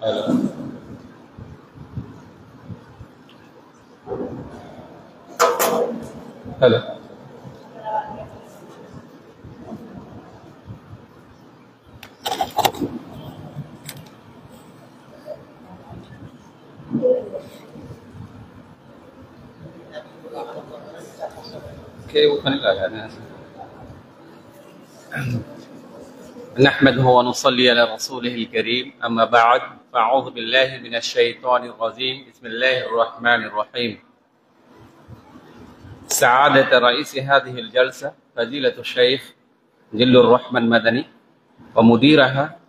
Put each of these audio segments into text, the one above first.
هلا. هلا. كيف يعني نحمده ونصلي على رسوله الكريم، أما بعد، فأعوذ بالله من الشيطان الرجيم. بسم الله الرحمن الرحيم. سعادة رئيس هذه الجلسة فضيلة الشيخ جل الرحمن المدني، ومديرها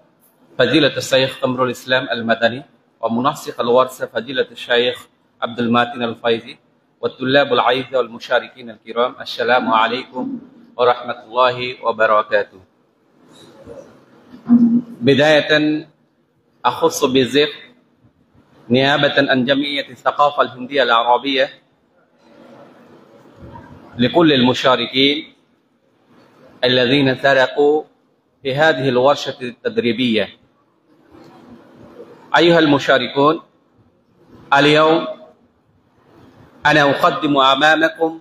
فضيلة الشيخ قمر الإسلام المدني، ومنسق الورشة فضيلة الشيخ عبد المتين الفايزي، والطلاب الأعزاء والمشاركين الكرام، السلام عليكم ورحمة الله وبركاته. بداية أخص بالذكر نيابة عن جمعية الثقافة الهندية العربية لكل المشاركين الذين شاركوا في هذه الورشة التدريبية. أيها المشاركون، اليوم أنا أقدم أمامكم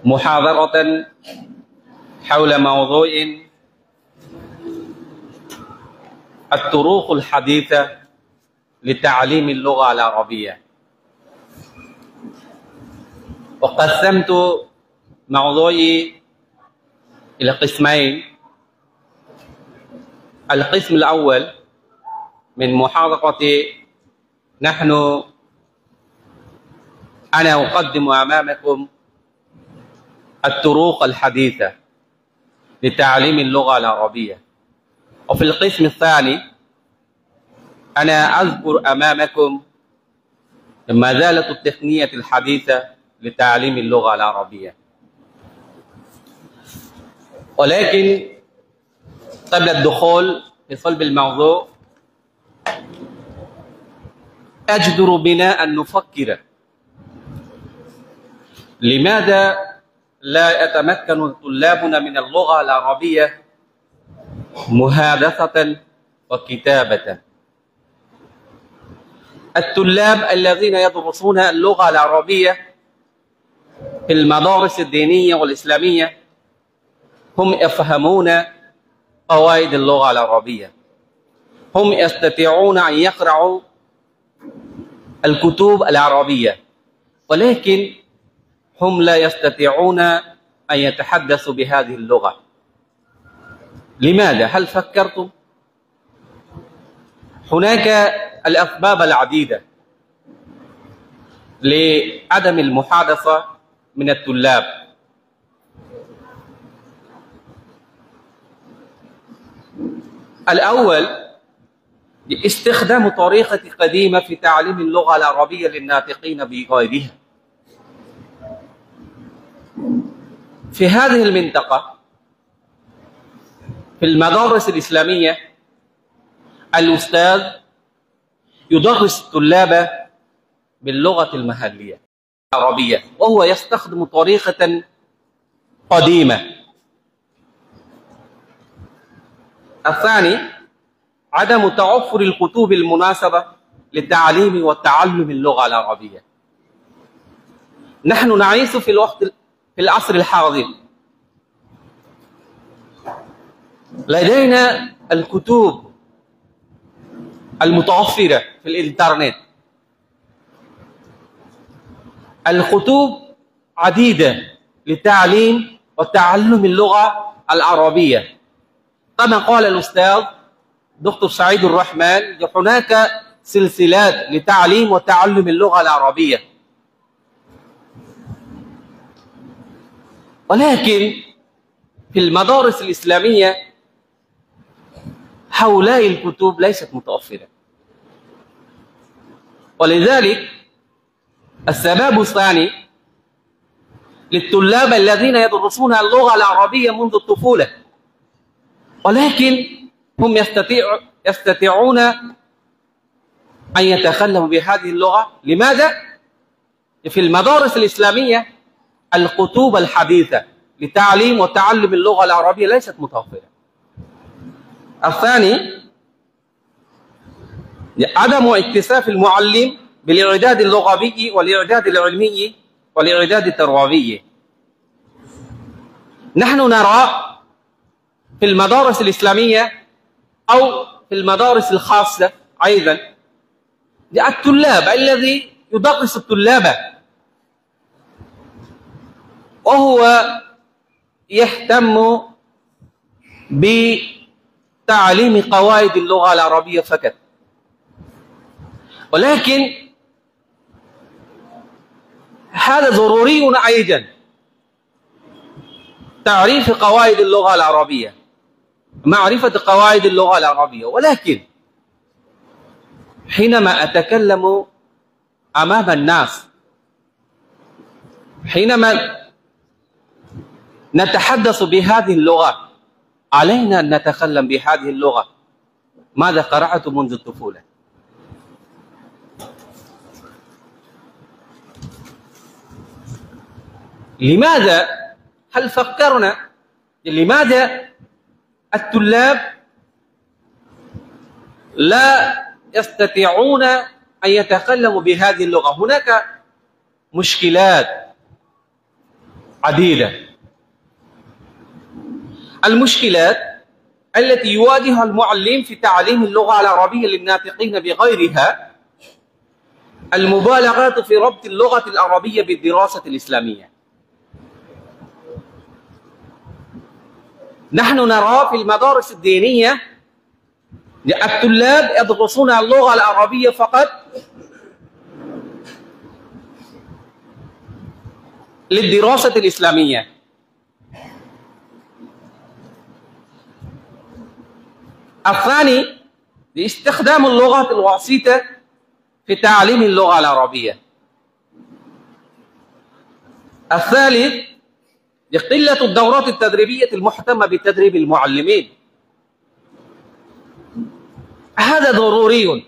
محاضرة حول موضوع الطرق الحديثة لتعليم اللغة العربية. وقسمت موضوعي إلى قسمين. القسم الأول من محاضرتي أنا أقدم أمامكم الطرق الحديثة لتعليم اللغة العربية، وفي القسم الثاني أنا أذكر أمامكم مزالة التقنية الحديثة لتعليم اللغة العربية. ولكن قبل الدخول في صلب الموضوع أجدر بنا أن نفكر لماذا لا يتمكن طلابنا من اللغة العربية محادثة وكتابة. الطلاب الذين يدرسون اللغة العربية في المدارس الدينية والإسلامية هم يفهمون قواعد اللغة العربية، هم يستطيعون أن يقرأوا الكتب العربية، ولكن هم لا يستطيعون أن يتحدثوا بهذه اللغة. لماذا؟ هل فكرتم؟ هناك الأسباب العديدة لعدم المحادثة من الطلاب. الأول، استخدام طريقة قديمة في تعليم اللغة العربية للناطقين بغيرها. في هذه المنطقة في المدارس الإسلامية الأستاذ يدرس الطلاب باللغة المحلية العربية، وهو يستخدم طريقة قديمة. الثاني، عدم توفر الكتب المناسبة للتعليم والتعلم اللغة العربية. نحن نعيش في العصر الحاضر، لدينا الكتب المتوفرة في الإنترنت، الكتب عديدة لتعليم وتعلم اللغة العربية. كما قال الأستاذ دكتور سعيد الرحمن، هناك سلسلات لتعليم وتعلم اللغة العربية، ولكن في المدارس الإسلامية هؤلاء الكتب ليست متوفرة. ولذلك السبب الثاني للطلاب الذين يدرسون اللغة العربية منذ الطفولة، ولكن هم يستطيعون أن يتكلموا بهذه اللغة. لماذا؟ في المدارس الإسلامية الكتب الحديثة لتعليم وتعلم اللغة العربية ليست متوفرة. الثاني، عدم اكتساف المعلم بالإعداد اللغوي والإعداد العلمي والإعداد التربوي. نحن نرى في المدارس الإسلامية أو في المدارس الخاصة أيضا الطلاب الذي يدرس الطلاب وهو يهتم بتعليم قواعد اللغة العربية فقط، ولكن هذا ضروري أيضا تعريف قواعد اللغة العربية، معرفة قواعد اللغة العربية. ولكن حينما أتكلم أمام الناس، حينما نتحدث بهذه اللغة علينا أن نتكلم بهذه اللغة ماذا قرأت منذ الطفولة. لماذا؟ هل فكرنا لماذا الطلاب لا يستطيعون أن يتكلموا بهذه اللغة؟ هناك مشكلات عديدة. المشكلات التي يواجهها المعلم في تعليم اللغة العربية للناطقين بغيرها المبالغات في ربط اللغة العربية بالدراسة الإسلامية. نحن نرى في المدارس الدينية الطلاب يدرسون اللغة العربية فقط للدراسة الإسلامية. الثاني لاستخدام اللغات الوسيطة في تعليم اللغة العربية. الثالث لقلة الدورات التدريبية المهتمة بتدريب المعلمين. هذا ضروري.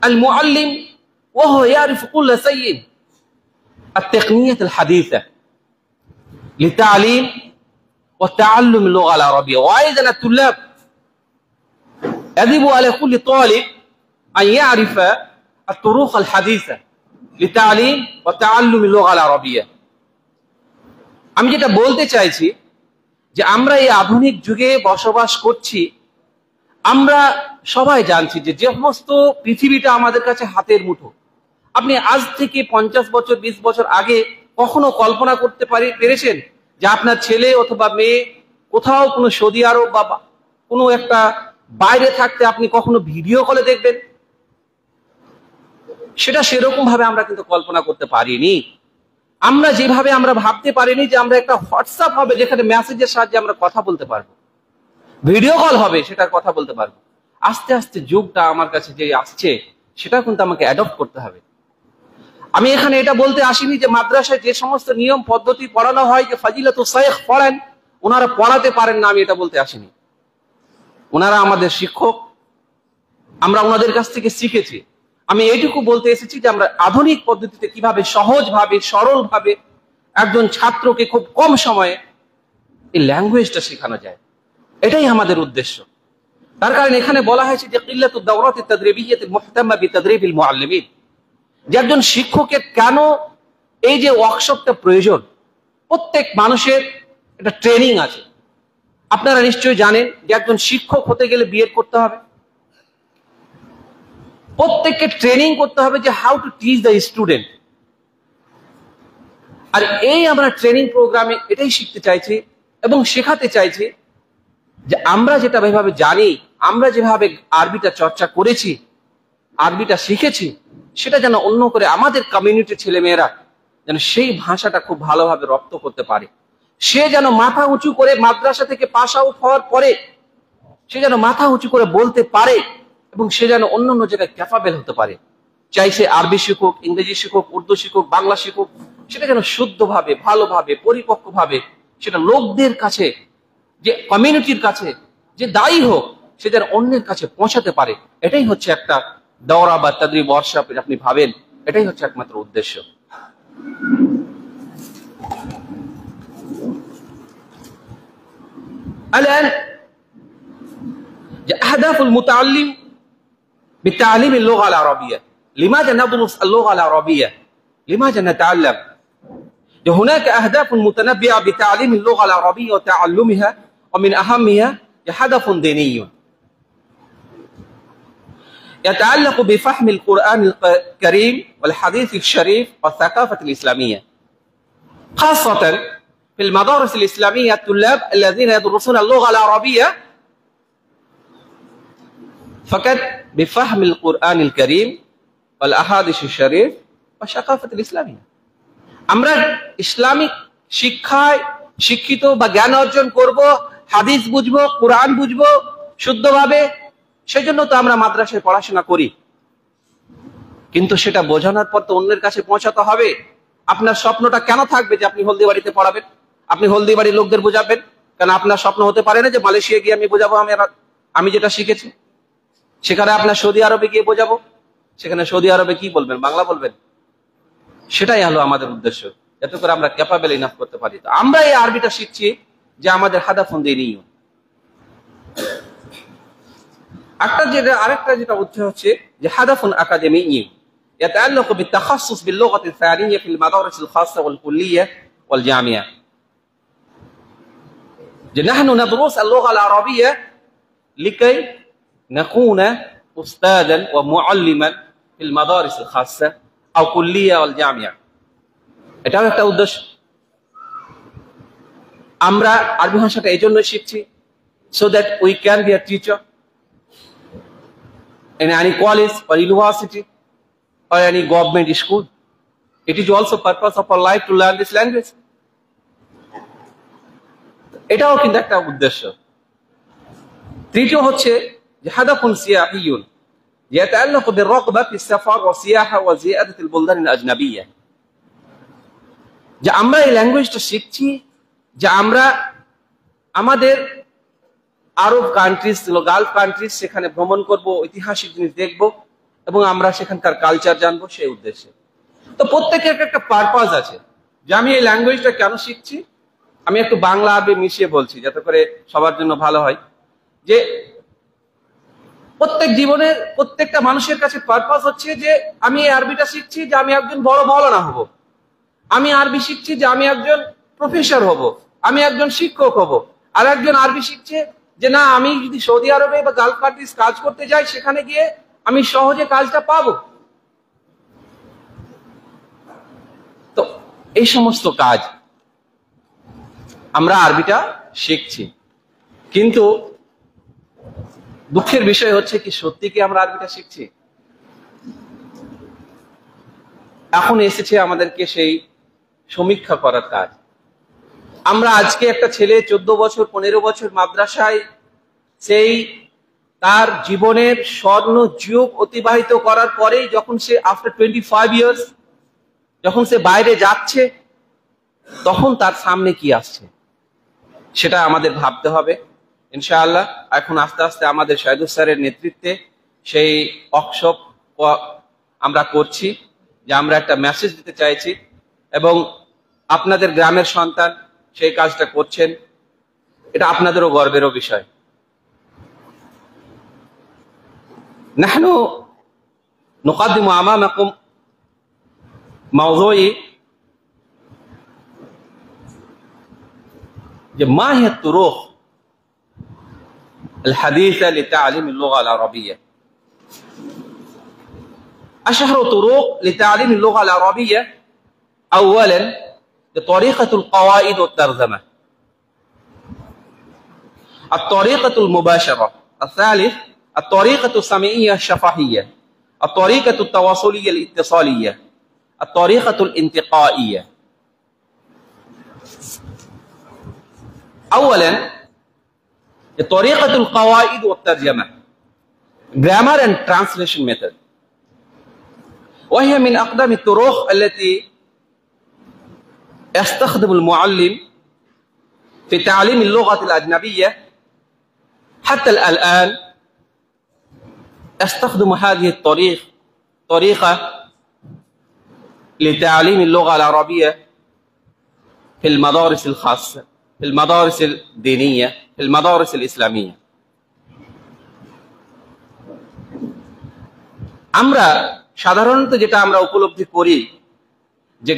المعلم وهو يعرف كل شيء التقنية الحديثة لتعليم وتعلم اللغة العربية. وأيضا الطلاب يجب على كل طالب أن يعرف الطرق الحديثة لتعليم وتعلم اللغة العربية. আমি যেটা বলতে চাইছি যে আমরা এই আধুনিক যুগে বসবাস করছি, আমরা সবাই জানছি যে যে সমস্ত পৃথিবীটা আমাদের কাছে হাতের মুঠো। আপনি আজ থেকে 50 বছর 20 বছর আগে কখনো কল্পনা করতে পেরেছেন যে আপনার ছেলে অথবা মেয়ে কোথাও কোনো সৌদি আরব বা কোনো একটা বাইরে থাকতে আপনি কখনো ভিডিও কলে দেখবেন? সেটা সেরকম ভাবে আমরা কিন্তু কল্পনা করতে পারিনি। আমরা যেভাবে আমরা ভাবতে পারিনি যে আমরা একটা হোয়াটসঅ্যাপ হবে যেখানে মেসেজের সাহায্যে আমরা কথা বলতে পারবো, ভিডিও কল হবে সেটার কথা বলতে পারবো। আস্তে আস্তে যুগটা আমার কাছে যে আসছে সেটা কিন্তু আমাকে অ্যাডপ্ট করতে হবে। আমি এখানে এটা বলতে আসিনি যে মাদ্রাসায় যে সমস্ত নিয়ম পদ্ধতি পড়ানো হয় যে ফাজিলাতুল শাইখ পড়েন ওনারা পড়াতে পারেন না, আমি এটা বলতে আসিনি। ওনারা আমাদের শিক্ষক, আমরা ওনাদের কাছ থেকে শিখেছি। আমি এইটুকু বলতে এসেছি যে আমরা আধুনিক পদ্ধতিতে কিভাবে সহজভাবে সরলভাবে একজন ছাত্রকে খুব কম সময়ে এই ল্যাঙ্গুয়েজটা শেখানো যায়, এটাই আমাদের উদ্দেশ্য। তার কারণ এখানে বলা হয়েছে যে কিল্লাতুদ দাওরাতিত তাদরিবিয়্যাতিল মুহতাম্মা বিতাদরিবিল মুআল্লিমিন, যে একজন শিক্ষকের কেন এই যে ওয়ার্কশপটা প্রয়োজন। প্রত্যেক মানুষের একটা ট্রেনিং আছে। আপনারা নিশ্চয়ই জানেন যে একজন শিক্ষক হতে গেলে বিএড করতে হবে, প্রত্যেককে ট্রেনিং করতে হবে যে how to teach the student. আর এই আমরা ট্রেনিং প্রোগ্রামে এটাই শিখতে চাইছি এবং শেখাতে চাইছি যে আমরা যেটা ভাবে জানি, আমরা যেভাবে আরবিটা চর্চা করেছি, আরবিটা শিখেছি, সেটা যেন অন্য করে আমাদের কমিউনিটির ছেলেমেয়েরা যেন সেই ভাষাটা খুব ভালোভাবে রপ্ত করতে পারে। সে যেন মাথা উঁচু করে মাদ্রাসা থেকে পাস আউট হওয়ার পরে সে যেন মাথা উঁচু করে বলতে পারে এবং সে যেন অন্য অন্য জায়গায় ক্যাপাবেল হতে পারে। চাই সে আরবি শিখুক, ইংরেজি শিখুক, উর্দু শিখুক, বাংলা শিখুক, সেটা যেন শুদ্ধভাবে, ভালোভাবে, পরিপক্কভাবে সেটা লোকদের কাছে, যে কমিউনিটির কাছে যে দায়ী হোক, সে যেন অন্যের কাছে পৌঁছাতে পারে। এটাই হচ্ছে একটা দাওরা বা তাদরিব ওয়ার্কশপ, আপনি ভাবেন এটাই হচ্ছে একমাত্র উদ্দেশ্য। الآن أهداف المتعلم بتعليم اللغة العربية. لماذا ندرس اللغة العربية؟ لماذا نتعلم؟ هناك أهداف متنبعة بتعليم اللغة العربية وتعلمها، ومن أهمها هدف ديني يتعلق بفهم القرآن الكريم والحديث الشريف والثقافة الإسلامية، خاصة في المدارس الإسلامية. الطلاب الذين يدرسون اللغة العربية فقط بفهم القرآن الكريم والأحاديث الشريف والثقافة الإسلامية। আমরা ইসলামিক শিক্ষায় শিক্ষিত বা জ্ঞান অর্জন করব, হাদিস বুঝবো, কোরআন বুঝবো শুদ্ধভাবে, সেজন্য তো আমরা মাদ্রাসায় পড়াশোনা করি। কিন্তু সেটা বোঝানোর পর তো অন্যের কাছে পৌঁছাতে হবে। আপনার স্বপ্নটা কেন থাকবে যে আপনি হলদিবাড়িতে পড়াবেন, আপনি হলদিবাড়ির লোকদের বোঝাবেন? কারণ আপনার স্বপ্ন হতে পারে না যে মালয়েশিয়া গিয়ে আমি বোঝাবো আমি যেটা শিখেছি। সেখানে আপনার সৌদি আরবে গিয়ে বোঝাবো, সেখানে সৌদি আরবে কি বলবেন? বাংলা বলবেন। সেটাই হলো আমাদের উদ্দেশ্য, যাতে করে আমরা ক্যাপাবল ইনাফ করতে পারি। তো আমরা এই আরবিটা শিখছি যে আমাদের হাদাফুন দীনী। আরেকটা যেটা অধ্যায় হচ্ছে যে হাদাফুন আকাদেমি, يتعلق بالتخصص باللغة الثانية في المدارس الخاصة والكلية والجامعة. نحن ندرس اللغة العربية لكي نكون أستاذا ومعلما في المدارس الخاصة أو كلية والجامعة. এটাও একটা উদ্দেশ্য। আমরা আরবি ভাষাটা এই জন্য শিখছি so that we can be a teacher in any college or university or any government school. It is also purpose of our life to learn this language. এটাও কিন্তু একটা উদ্দেশ্য। তৃতীয় হচ্ছে যে হাদাফুন সিয়াহিয়ুন يتعلق بالرغبة في السفر والسياحة وزيادة البلدان الأجنبية. যে আমরা এই ল্যাঙ্গুয়েজটা শিখছি যে আমরা আমাদের আরব কান্ট্রিজ, গালফ কান্ট্রিজ, সেখানে ভ্রমণ করব, ঐতিহাসিক জিনিস দেখব এবং আমরা সেখানকার কালচার জানবো, সেই উদ্দেশ্যে। তো প্রত্যেকের একটা পারপাস আছে যে আমি এই ল্যাঙ্গুয়েজটা কেন শিখছি। আমি একটু বাংলা আরবি মিশিয়ে বলছি যাতে করে সবার জন্য ভালো হয়। যে প্রত্যেক জীবনের প্রত্যেকটা মানুষের কাছে পারপাস হচ্ছে যে আমি এই আরবিটা শিখছি যে আমি একজন বড় মাওলানা হব, আমি আরবি শিখছি যে আমি একজন প্রফেসর হব, আমি একজন শিক্ষক হব। আর একজন আরবি শিখছে যে না, আমি যদি সৌদি আরবে বা গালফ কান্ট্রিজ কাজ করতে যাই, সেখানে গিয়ে আমি সহজে কাজটা পাবো। তো এই সমস্ত কাজ আমরা আরবিটা শিখছি, কিন্তু দুঃখের বিষয় হচ্ছে কি সত্যি কি আমরা আরবিটা শিখছি? এখন এসেছে আমাদেরকে সেই সমীক্ষা করার কাজ। আমরা আজকে একটা ছেলে 14 বছর 15 বছর মাদ্রাসায় সেই তার জীবনের স্বর্ণ যুগ অতিবাহিত করার পরেই যখন সে আফটার 25 ইয়ার্স যখন সে বাইরে যাচ্ছে, তখন তার সামনে কি আসছে সেটা আমাদের ভাবতে হবে। ইনশাআল্লাহ এখন আস্তে আস্তে আমাদের শাহিদুল স্যারের নেতৃত্বে সেই ওয়ার্কশপ আমরা করছি, যে আমরা একটা মেসেজ দিতে চাইছি এবং আপনাদের গ্রামের সন্তান সেই কাজটা করছেন, এটা আপনাদেরও গর্বেরও বিষয়। نحن نقدم أمامكم موضوع ما هي الطرق الحديثة لتعليم اللغة العربية. أشهر طرق لتعليم اللغة العربية: أولا طريقة القواعد والترجمة، الطريقة المباشرة، الثالث الطريقة السمعية الشفهية، الطريقة التواصلية الاتصالية، الطريقة الانتقائية. أولا طريقة القواعد والترجمة grammar and translation method، وهي من أقدم الطرق التي يستخدم المعلم في تعليم اللغة الأجنبية. حتى الآن أستخدم هذه الطريقة لتعليم اللغة العربية في المدارس الخاصة، في المدارس الدينية، في المدارس الإسلامية. আমরা সাধারণত যেটা আমরা উপলব্ধি করি যে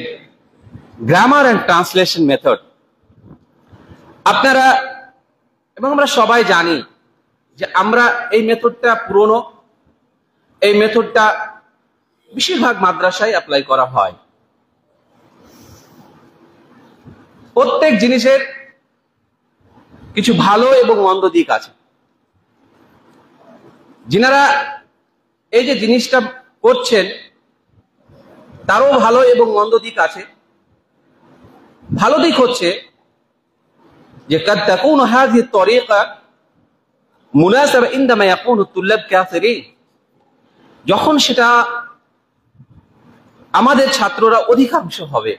গ্রামার অ্যান্ড ট্রান্সলেশন মেথড, আপনারা এবং আমরা সবাই জানি যে আমরা এই মেথডটা পুরনো, এই মেথডটা বেশিরভাগ মাদ্রাসায় অ্যাপ্লাই করা হয়। প্রত্যেক জিনিসের কিছু ভালো এবং মন্দ দিক আছে। যিনারা এই যে জিনিসটা করছেন তারও ভালো এবং মন্দ দিক আছে। ভালো দিক হচ্ছে যে قد تكون هذه الطريقة مناسبة عندما يكون الطلاب كثيرين, যখন সেটা আমাদের ছাত্ররা অধিকাংশ হবে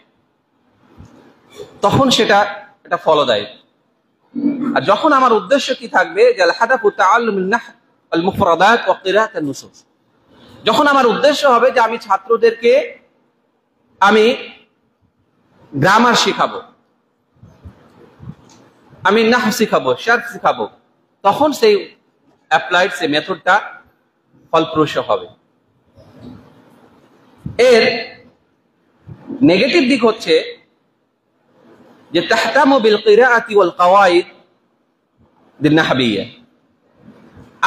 তখন সেটা একটা ফলদায়ী। আর যখন আমার উদ্দেশ্য কি থাকবে যে আল হাদাফু তাআল্লুমুন নাহব আল মুফরাদাত ওয়া কিরাআত আন নুসুস, যখন আমার উদ্দেশ্য হবে যে আমি ছাত্রদেরকে আমি গ্রামার শেখাবো, আমি নাহব শেখাবো, শারহ শেখাবো, তখন সেই অ্যাপ্লাইড সেই মেথডটা ফলপ্রসূ হবে। এর নেগেটিভ দিক হচ্ছে যে তাহতামু বিল কিরাআতি ওয়াল কওয়াইদ বিন নাহবিয়্যা,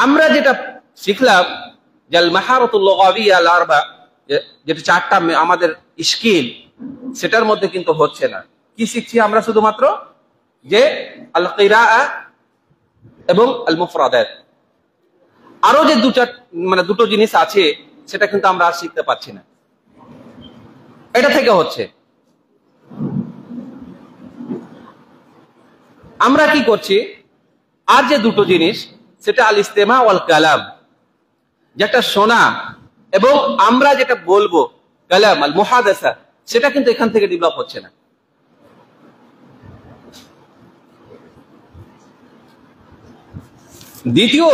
আমরা যেটা শিখলাম যে আল মাহারাতুল লুগাবিয়্যা আল আরবা, যেটা চারটা আমাদের স্কিল, সেটার মধ্যে কিন্তু হচ্ছে না। কি শিখছি আমরা? শুধুমাত্র যে আল কিরাআ এবং আল মুফরাদাত, আরো যে দুটো জিনিস আছে সেটা কিন্তু আমরা আর শিখতে পাচ্ছি না। এটা থেকে হচ্ছে আমরা কি করছি, আর যে দুটো জিনিস সেটা আল ইস্তেমা ওয়াল কালাম, যেটা শোনা এবং আমরা যেটা বলবো কালাম আল মুহাদাসা, সেটা কিন্তু এখান থেকে ডেভেলপ হচ্ছে না। দ্বিতীয়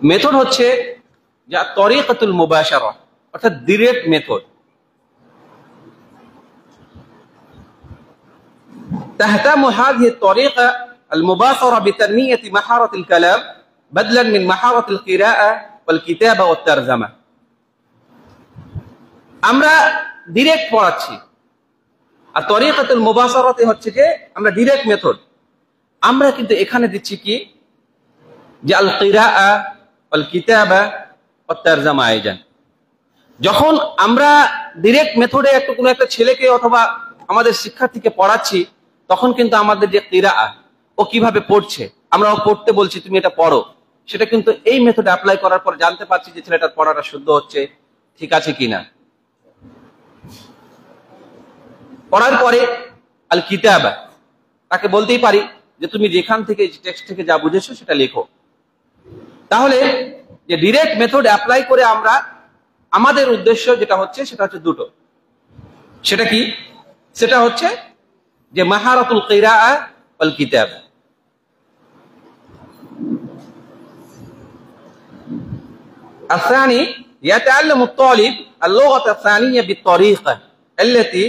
মেথড হচ্ছে যা তরিকাতুল মুবাশারা, অর্থাৎ ডিরেক্ট মেথড। تهتم هذه الطريقة المباشرة بتنمية مهارة الكلام بدلا من مهارة القراءة والكتابة والترجمة। আমরা ডিরেক্ট পড়াচ্ছি, আর তরিকাতুল মুবাশারাতে হচ্ছে যে আমরা ডিরেক্ট মেথড। আমরা কিন্তু এখানে দিচ্ছি কি যে আল কিরাআ ওয়াল কিতাবা ওয়াত তারজামা আইজান। যখন আমরা ডিরেক্ট মেথডে কোনো একটা ছেলেকে অথবা আমাদের শিক্ষার্থীকে পড়াচ্ছি, তখন কিন্তু আমাদের যে কিরাআ, ও কিভাবে পড়ছে, আমরা ও পড়তে বলছি তুমি এটা পড়ো, সেটা কিন্তু এই মেথডে অ্যাপ্লাই করার পর জানতে পারছি যে ছেলেটার পড়াটা শুদ্ধ হচ্ছে, ঠিক আছে কিনা। পড়ার পরে আল কিতাবা, তাকে বলতেই পারি যে তুমি যেখান থেকে টেক্সট থেকে যা বুঝেছো সেটা লেখো। তাহলে যে ডিরেক্ট মেথড অ্যাপ্লাই করে আমরা আমাদের উদ্দেশ্য যেটা হচ্ছে সেটা হচ্ছে দুটো। সেটা কি? সেটা হচ্ছে যে মাহারাতুল কিরাআ ওয়াল কিতাবা। الثاني يتعلم الطالب اللغة الثانية بالطريقة التي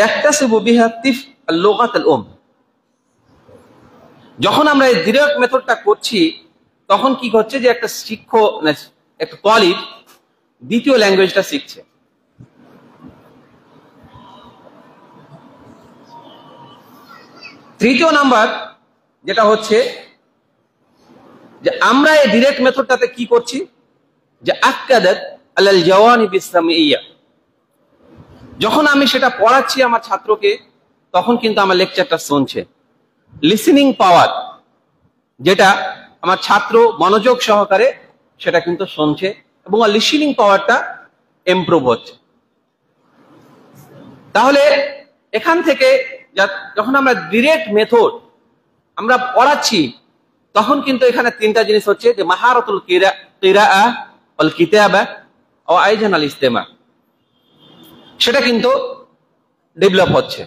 يكتسب بها الطفل اللغة الأم। যখন আমরা এই ডিরেক্ট মেথডটা করছি তখন কি হচ্ছে যে একটা একটা তালিব দ্বিতীয় ল্যাঙ্গুয়েজটা শিখছে। তৃতীয় নাম্বার যেটা হচ্ছে যে আমরা এই ডিরেক্ট মেথডটাতে কি করছি যে আক্কাদাত আলাল জাওয়ানিব ইসলামিয়্যা, যখন আমি সেটা পড়াচ্ছি আমার ছাত্রকে তখন কিন্তু আমার লেকচারটা শুনছে। লিসেনিং পাওয়ার, যেটা আমার ছাত্র মনোযোগ সহকারে সেটা কিন্তু শুনছে এবং লিসেনিং পাওয়ারটা ইমপ্রুভ হচ্ছে। তাহলে এখান থেকে যখন আমরা ডিরেক্ট মেথড আমরা পড়াচ্ছি তখন কিন্তু এখানে তিনটা জিনিস হচ্ছে যে মাহারাতুল কিরাআ ওয়াল কিতাবা ও আইজান আল ইস্তেমা, সেটা কিন্তু ডেভেলপ হচ্ছে।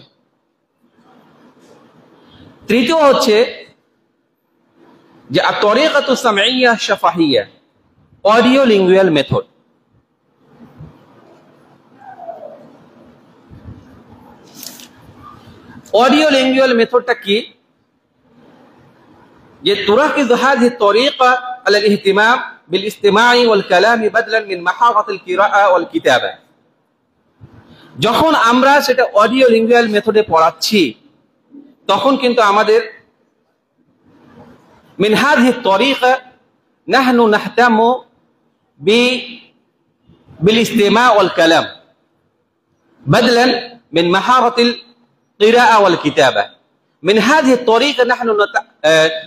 তৃতীয় হচ্ছে যে তরিকাতু সামঈয়্যা শাফাহিয়্যা, audio lingual method. Audio lingual মেথডটা কি? যে তুরাকিযু হাযিহি তরিকা على الاهتمام بالاستماع والكلام بدلا من مهارة القراءة والكتابة যখন আমরা সেটা অডিও লিঙ্গুয়াল মেথডে পড়াচ্ছি তখন কিন্তু আমাদের من هذه الطريقة نحن نهتم بالاستماع والكلام بدلا من مهارة القراءة والكتابة من هذه الطريقة نحن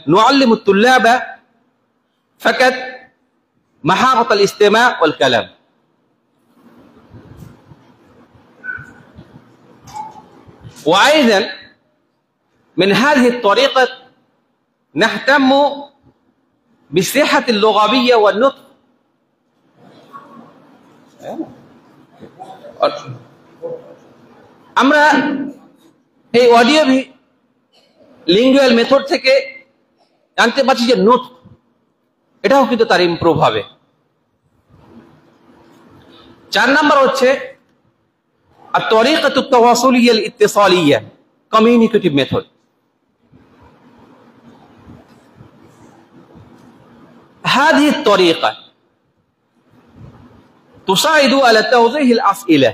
نعلم الطلاب فقط مهارة الاستماع والكلام وأيضا من هذه الطريقة نهتم بالصحة اللغوية والنطق আমরা এই অডিও লিঙ্গুয়াল মেথড থেকে জানতে পারছি যে নোট এটাও কিন্তু তার ইমপ্রুভ হবে 4 নাম্বার হচ্ছে الطريقة التواصلية الاتصالية communicative method هذه الطريقة تساعد على توضيح الأسئلة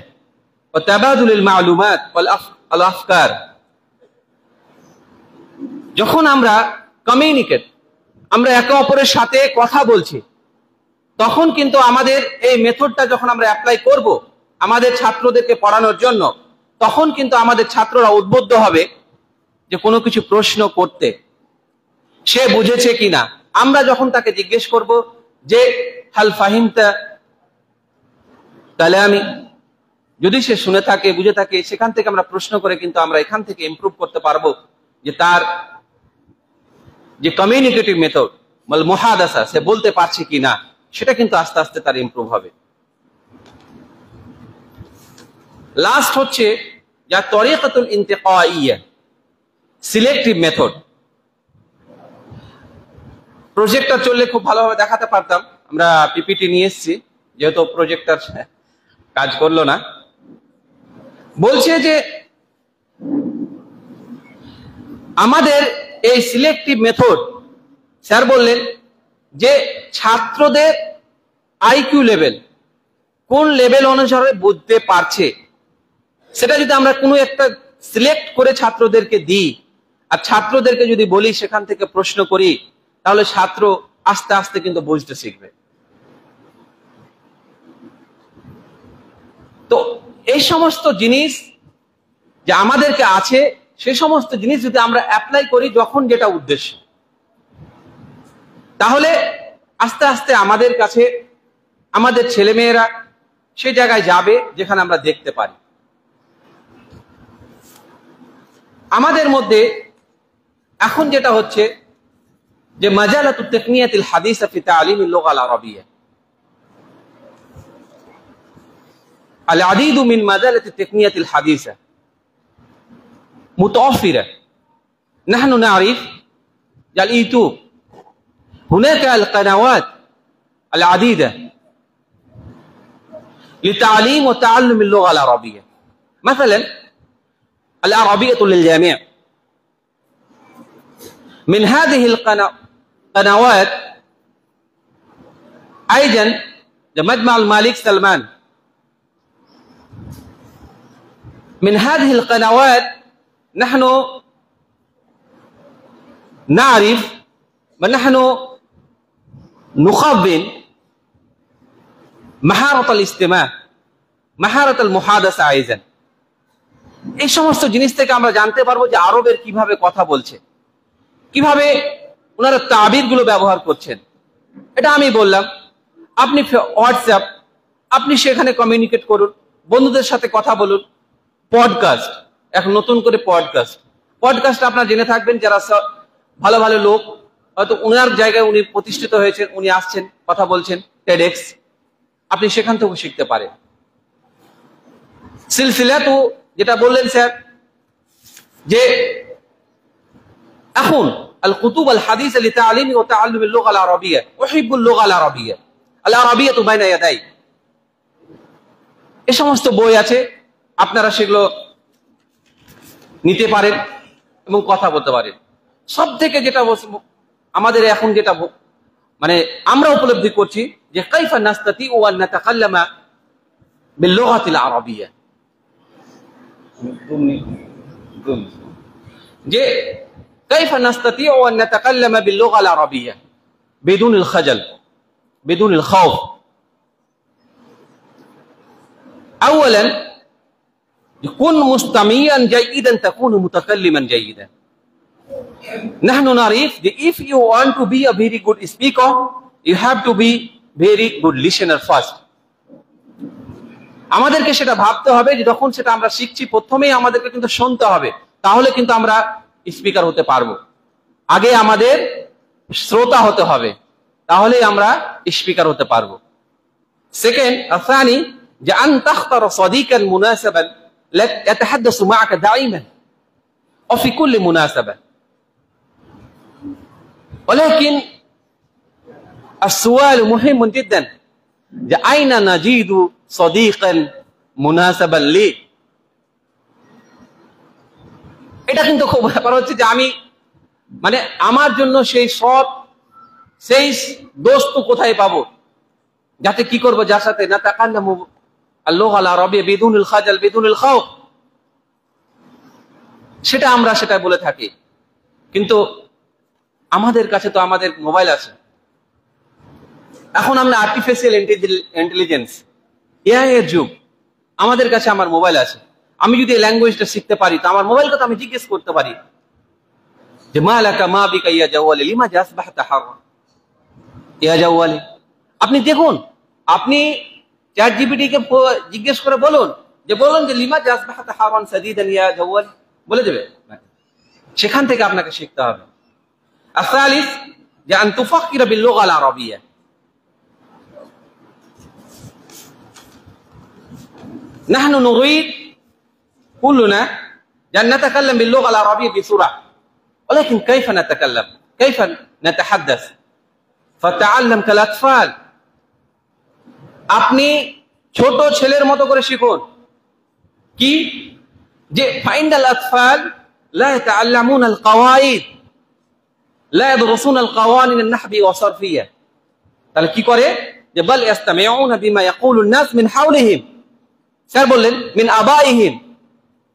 وتبادل المعلومات والأفكار যখন আমরা কমিউনিকেট আমরা একে অপরের সাথে কথা বলছি তখন কিন্তু আমাদের এই মেথডটা যখন আমরা অ্যাপ্লাই করব আমাদের ছাত্রদেরকে পড়ানোর জন্য তখন কিন্তু আমাদের ছাত্ররা উদ্বুদ্ধ হবে যে কোনো কিছু প্রশ্ন করতে সে বুঝেছে কিনা আমরা যখন তাকে জিজ্ঞেস করব যে হাল ফাহিমতা কালামি যদি সে শুনে থাকে বুঝে থাকে সেখান থেকে আমরা প্রশ্ন করে কিন্তু আমরা এখান থেকে ইমপ্রুভ করতে পারবো যে তার যে কমিউনিকেটিভ মেথড মানে মুহাদাসা সে বলতে পারছে কিনা সেটা কিন্তু আস্তে আস্তে তার ইমপ্রুভ হবে লাস্ট হচ্ছে যা তরিকাতুল ইন্তিকাইয়া সিলেক্টিভ মেথড প্রজেক্টর চললে খুব ভালোভাবে দেখাতে পারতাম আমরা পিপিটি নিয়ে এসেছি যেহেতু প্রজেক্টর কাজ করলো না বলছে যে আমাদের এই সিলেক্টিভ মেথড স্যার বললেন যে ছাত্রদের আইকিউ লেভেল কোন লেভেল অনুসারে বুঝতে পারছে সেটা যদি আমরা কোনো একটা সিলেক্ট করে ছাত্রদেরকে দিই আর ছাত্রদেরকে যদি বলি সেখান থেকে প্রশ্ন করি তাহলে ছাত্র আস্তে আস্তে কিন্তু বুঝতে শিখবে তো এই সমস্ত জিনিস যে আমাদেরকে আছে সেই সমস্ত জিনিস যদি আমরা অ্যাপ্লাই করি যখন যেটা উদ্দেশ্য তাহলে আস্তে আস্তে আমাদের কাছে আমাদের ছেলেমেয়েরা সেই জায়গায় যাবে যেখানে আমরা দেখতে পারি আমাদের মধ্যে এখন যেটা হচ্ছে যে মাজালাতুত তাকনিয়াতুল হাদিসা ফি তালিমিল লুগাল আরাবিয়া العديد من مجالات التقنية الحديثة متوفرة نحن نعرف اليوتيوب هناك القنوات العديدة لتعليم وتعلم اللغة العربية مثلا العربية للجميع من هذه القنوات أيضا مجمع الملك سلمان من هذه القنوات نحن نعرف ونحن نخبن مهارة الاستماع مهارة المحادثة أيضا এই সমস্ত জিনিস থেকে আমরা জানতে পারবো যে আরবের কিভাবে কথা বলছে কিভাবে ওনারা তাবির গুলো ব্যবহার করছেন এটা আমি বললাম আপনি হোয়াটসঅ্যাপ আপনি সেখানে কমিউনিকেট করুন বন্ধুদের সাথে কথা বলুন পডকাস্ট এখন নতুন করে পডকাস্ট আপনারা জেনে থাকবেন যারা ভালো ভালো লোক হয়তো ওনার জায়গায় উনি প্রতিষ্ঠিত হয়েছেন উনি আসছেন কথা বলছেন টেডএক্স আপনি সেখান থেকেও শিখতে পারেন সিলসিলাতু যেটা বললেন স্যার যে এখন আল কুতুব আল হাদিস লিতাআলিম ওয়া তাআল্লুম আল লুগা আল আরাবিয়া উহিব্বুল লুগা আল আরাবিয়া আল আরাবিয়াতু বাইনা ইয়াদাই এই সমস্ত বই আছে আপনারা সেগুলো নিতে পারেন এবং কথা বলতে পারেন সবথেকে যেটা আমাদের এখন যেটা মানে আমরা উপলব্ধি করছি যে কাইফা নাস্তাতিউ আন নাতাকাল্লামা বিল লুগাতিল আরাবিয়্যা, যে কাইফা নাস্তাতিউ আন নাতাকাল্লামা বিল লুগাল আরাবিয়্যা বিদুন আল খাজাল বিদুন আল খাউফ। اولا كن مستمعا جيدا تكون متكلما جيدا. نحن نعرف that if you want to be a very good speaker, you have to be very good listener first. আমাদেরকে সেটা ভাবতে হবে যে যখন সেটা আমরা শিখছি প্রথমেই আমাদেরকে কিন্তু শুনতে হবে, তাহলে কিন্তু আমরা স্পিকার হতে পারবো। আগে আমাদের শ্রোতা হতে হবে, তাহলেই আমরা স্পিকার হতে পারবো। সেকেন্ড আসানি যে আন তাখতার সাদিকান মুনাসাবান ইয়াতাহাদ্দাসু মা'আকা দাইমান ওয়া ফি কুল্লি মুনাসাবা। ولكن السؤال مهم جدا أين نجد صديقا مناسبا لي। এটা কিন্তু খুব ব্যাপার হচ্ছে যে আমি মানে আমার জন্য সেই সৎ সেই দোস্ত কোথায় পাবো, যাতে কি করব, যার সাথে নাতাকাল্লামু আল-লুগা আল-আরাবিয়্যা বিদুনিল খাজাল বিদুনিল খাউফ। সেটা আমরা সেটা বলে থাকি, কিন্তু আমাদের কাছে তো আমাদের মোবাইল আছে। এখন আমরা আর্টিফিশিয়াল ইন্টেলিজেন্স এআই এর যুগ, আমাদের কাছে আমার মোবাইল আছে। আমি যদি এই ল্যাঙ্গুয়েজটা শিখতে পারি তো আমার মোবাইলকে তো আমি জিজ্ঞেস করতে পারি যে মা লাকা মা বিকা ইয়া জাওয়ালি লিমা আসবাহতা হাররা ইয়া জাওয়ালি। আপনি দেখুন, আপনি চ্যাট জিপিটি কে জিজ্ঞেস করে বলুন যে লিমা আসবাহতা হারান সাদিদান ইয়া জাওয়ালি, বলে দেবে। সেখান থেকে আপনাকে শিখতে হবে। الثالث أن تفكر باللغة العربية. نحن نريد كلنا أن نتكلم باللغة العربية بسرعة، ولكن كيف نتكلم؟ كيف نتحدث؟ فتعلم كالأطفال. আপনি ছোট ছেলের মতো করে শিখুন। কি যে ফাইনাল আতফাল লা ইয়াতাআল্লামুনা আল কাওয়াইদ লা ইয়াদরুসুনা আল কাওয়ানিন আন-নাহবি ওয়া সারফিয়্যা। তাহলে কি করে যে বাল ইস্তামিউনা বিমা ইয়াকুলু আন-নাস মিন হাওলিহিম। স্যার বললেন মিন আবাইহিম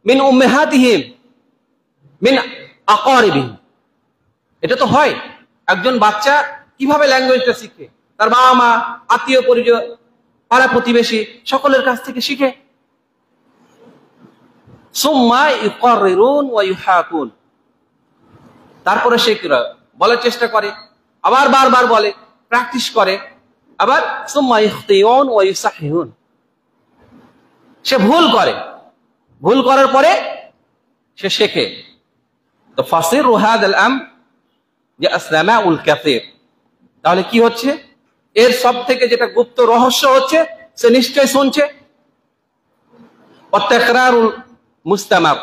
মিন উম্মাহাতিহিম মিন আকারিবিহিম। এটা তো হয়, একজন বাচ্চা কিভাবে ল্যাঙ্গুয়েজটা শিখে, তার বাবা মা, আত্মীয় পরিজন, পাড়া প্রতিবেশী সকলের কাছ থেকে শিখে। সুম্মা ইউকাররিরুন ওয়া ইউহাকুন, তারপরে সে বলার চেষ্টা করে, আবার বারবার বলে, প্র্যাকটিস করে, আবার সুম্মা ইখতিউন ওয়া ইউসাহিহুন, সে ভুল করে, ভুল করার পরে সে শেখে। তো ফাসিরু হাযাল আমর যে আসসামাউল কাসীর। তাহলে কি হচ্ছে, এর সব থেকে যেটা গুপ্ত রহস্য হচ্ছে সে নিশ্চয় শুনছে। ওয়াতাকরারুল মুস্তামার,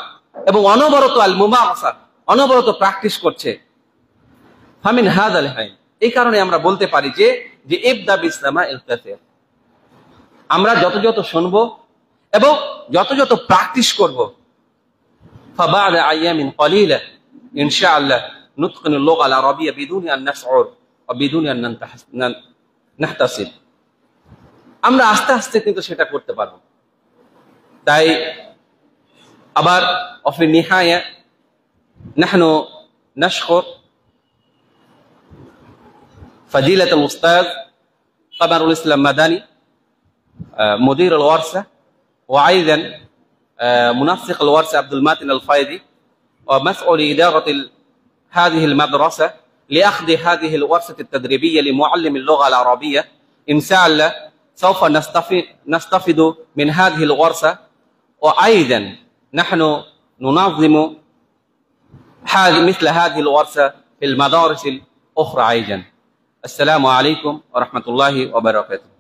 এবং অনবরত আল মুমারাসা, অনবরত প্র্যাকটিস করছে। ফামিন হাযাল হাইন, এই কারণে আমরা বলতে পারি যে ইবদা বিসসামাইল কাসীর। আমরা যত যত শুনবো এবং যত যত প্র্যাকটিস করব, ফাবা'দা আইয়ামিন ক্বালিলা ইনশাআল্লাহ নুতকিনুল লুগা আল আরাবিয়্যা বিদুনি আন নাসউর ওয়া বিদুনি আন নাহতাসিব। আমরা আস্তে আস্তে কিন্তু সেটা করতে পারবো। তাই আবার وفي النهاية نحن نشكر فضيلة الأستاذ قمر الإسلام مدني مدير الورشة، وأيضا منسق الورشة عبد المتين الفايدي، ومسؤول إدارة هذه المدرسة لأخذ هذه الورشة التدريبية لمعلم اللغة العربية. إن شاء الله سوف نستفيد من هذه الورشة، وأيضا نحن ننظم مثل هذه الورشة في المدارس الأخرى أيضا. السلام عليكم ورحمة الله وبركاته.